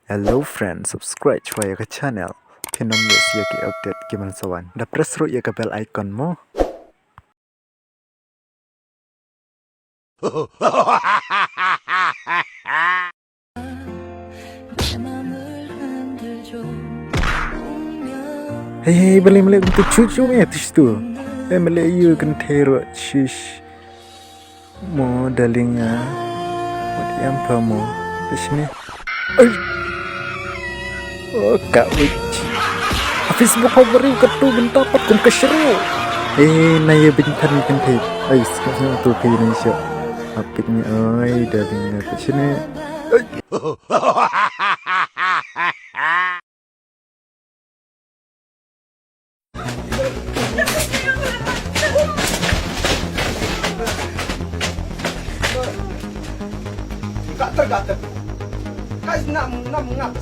Hello friends, subscribe channel ke channel. Phenom ya sia ke update gimana sawan. Da press ro ya ke bell icon mo. Hey, balik untuk cucu metis tu. Balik you kan teruk shish. Mo dalinga. Buat yang pamu. Di sini. Oh, kak uci. Facebook beri ketu bentapat kum keseru. Naya bintan kan teh. Sekarang tu ke Indonesia. Apiknya, dalinga di sini. Gatal. Guys, nam ngap.